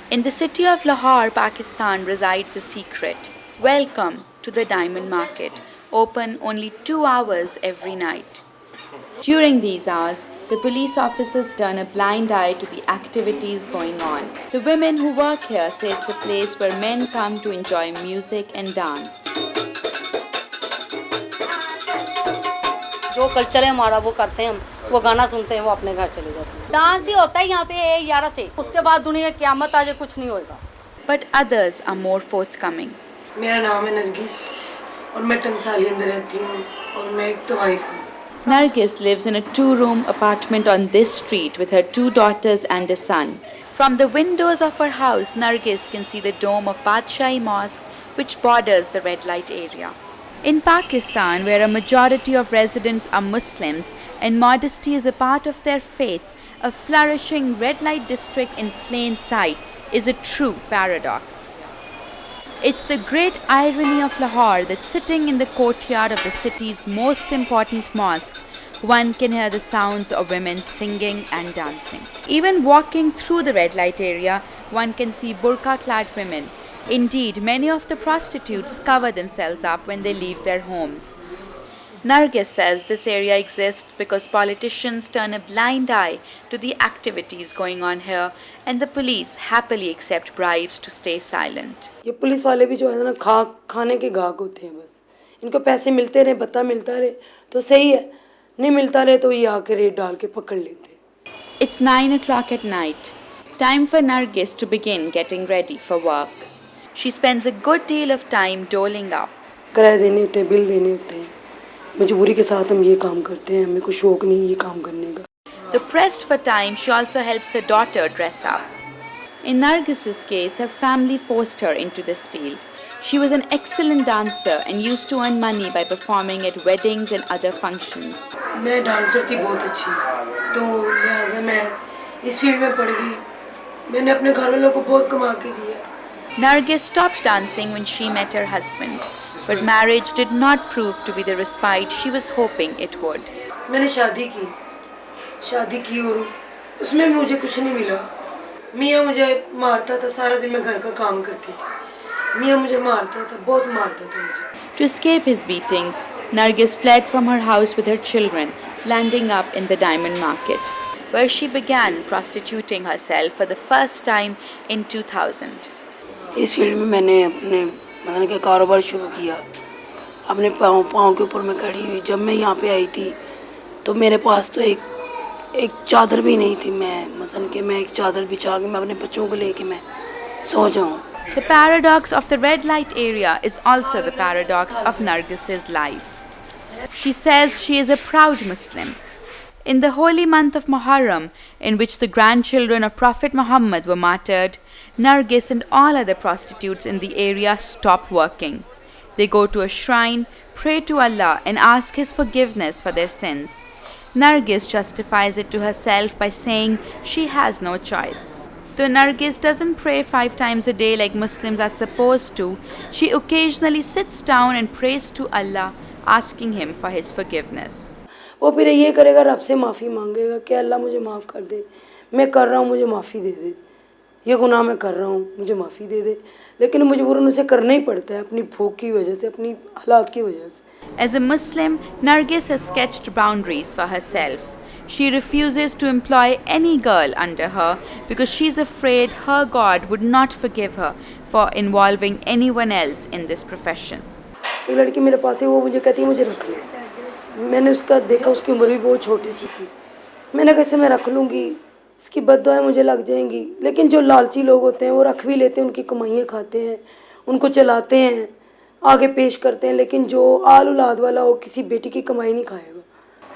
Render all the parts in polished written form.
In the city of Lahore, Pakistan, resides a secret. Welcome to the Diamond Market, open only 2 hours every night. During these hours, the police officers turn a blind eye to the activities going on. The women who work here say it's a place where men come to enjoy music and dance. जो culture है हमारा वो करते हैं हम, वो गाना सुनते हैं, वो अपने घर चले जाते हैं। डांस ही होता है यहाँ पे 11 से, उसके बाद दुनिया की क़यामत आ जाए कुछ नहीं होएगा। But others are more forthcoming. मेरा नाम है नरगिस और मैं टंसाली अंदर रहती हूँ और मैं एक वाइफ हूँ। Nargis lives in a 2-room apartment on this street with her 2 daughters and a son. From the windows of her house, Nargis can see the dome of Badshahi Mosque, which borders the red light area. In Pakistan, where a majority of residents are Muslims and modesty is a part of their faith, a flourishing red light district in plain sight is a true paradox. It's the great irony of Lahore that sitting in the courtyard of the city's most important mosque, one can hear the sounds of women singing and dancing. Even walking through the red light area, one can see burqa-clad women. Indeed, many of the prostitutes cover themselves up when they leave their homes. Nargis says this area exists because politicians turn a blind eye to the activities going on here and the police happily accept bribes to stay silent. ये police वाले भी जो है ना खाने के गाहक होते हैं बस। इनको पैसे मिलते रहे, भत्ता मिलता रहे तो सही है, नहीं मिलता रहे तो ये आके रेड डाल के पकड़ लेते हैं। It's 9 o'clock at night. Time for Nargis to begin getting ready for work. She spends a good deal of time doling up. किराए देने होते हैं, बिल देने होते हैं। मजबूरी के साथ हम ये काम करते हैं, हमें कोई शौक नहीं ये काम करने का। Though pressed for time, she also helps her daughter dress up. In Nargis's case, her family forced her into this field. She was an excellent dancer and used to earn money by performing at weddings and other functions. मैं dancer थी बहुत अच्छी, तो लिहाजा मैं इस field में पड़ गई। मैंने अपने घर वालों को बहुत कमा के दिया। Nargis stopped dancing when she met her husband, but marriage did not prove to be the respite she was hoping it would. मैंने शादी की और उसमें मुझे कुछ नहीं मिला। मियाँ मुझे मारता था, सारा दिन मैं घर का काम करती थी। मियाँ मुझे मारता था, बहुत मारता था मुझे। To escape his beatings, Nargis fled from her house with her children, landing up in the diamond market, where she began prostituting herself for the first time in 2000. इस फील्ड में मैंने अपने कारोबार शुरू किया। अपने पाँव के ऊपर मैं खड़ी हुई। जब मैं यहाँ पे आई थी तो मेरे पास तो एक चादर भी नहीं थी। मैं एक चादर बिछा के मैं अपने बच्चों को लेके मैं सो जाऊँ। The paradox of the red light area is also the paradox of Nargis's life. She says she is a proud Muslim. In the holy month of Muharram, in which the grandchildren of Prophet Muhammad were martyred, Nargis and all other prostitutes in the area stop working. They go to a shrine, pray to Allah and ask His forgiveness for their sins. Nargis justifies it to herself by saying she has no choice. Though Nargis doesn't pray 5 times a day like Muslims are supposed to, she occasionally sits down and prays to Allah, asking Him for His forgiveness. वो फिर ये करेगा, रब से माफ़ी मांगेगा कि अल्लाह मुझे माफ़ कर दे, मैं कर रहा हूँ मुझे माफ़ी दे दे, ये गुनाह मैं कर रहा हूँ मुझे माफ़ी दे दे। लेकिन मजबूरन उसे करना ही पड़ता है अपनी भूख की वजह से, अपनी हालात की वजह से। As a Muslim, Nargis has sketched boundaries for herself. She refuses to employ any girl under her because she's afraid her God would not forgive her for involving anyone else in this profession. एक लड़की मेरे पास है, वो मुझे कहती है मुझे रख ले। मैंने उसका देखा, उसकी उम्र भी बहुत छोटी सी थी। मैंने कैसे मैं रख लूँगी, इसकी बद्दुआएं मुझे लग जाएंगी। लेकिन जो लालची लोग होते हैं वो रख भी लेते हैं, उनकी कमाइयाँ खाते हैं, उनको चलाते हैं, आगे पेश करते हैं। लेकिन जो आल औलाद वाला हो किसी बेटी की कमाई नहीं खाएगा।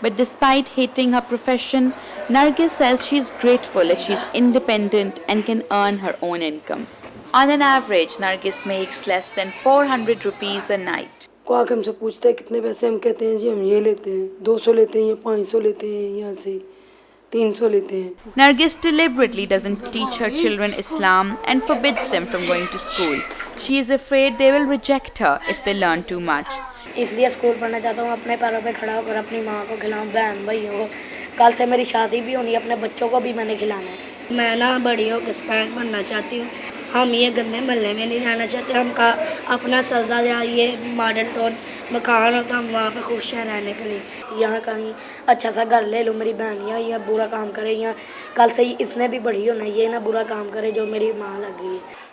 But despite hating her profession, Nargis says she is grateful that she is independent and can earn her own income. On an average, Nargis makes less than 400 rupees a night. को आके हमसे पूछता है कितने पैसे, हम कहते हैं जी हम ये लेते हैं, 200 लेते हैं, या 500 लेते हैं, यहाँ से 300 लेते हैं। Nargis deliberately doesn't teach her children Islam and forbids them from going to school. She is afraid they will reject her if they learn too much. इसलिए स्कूल पढ़ना चाहता हूँ, अपने पैरों पे खड़ा होकर अपनी माँ को खिलाऊँ, बहन भाइयों को। कल से मेरी शादी भी होनी है, अपने बच्चों को भी मैंने खिलाना है। मैं ना बड़ी होकर स्पैन बनना चाहती हूँ। हम ये गंदे महल्ले में नहीं रहना चाहते। हम का अपना सब्जा या ये मॉडल टाउन मकान हो तो हम वहाँ पे खुश हैं रहने के लिए। यहाँ कहीं अच्छा सा घर ले लो, मेरी बहन यहाँ बुरा काम करे, यहाँ कल से ही इसने भी बड़ी होना, ये ना बुरा काम करे जो मेरी माँ लग गई है।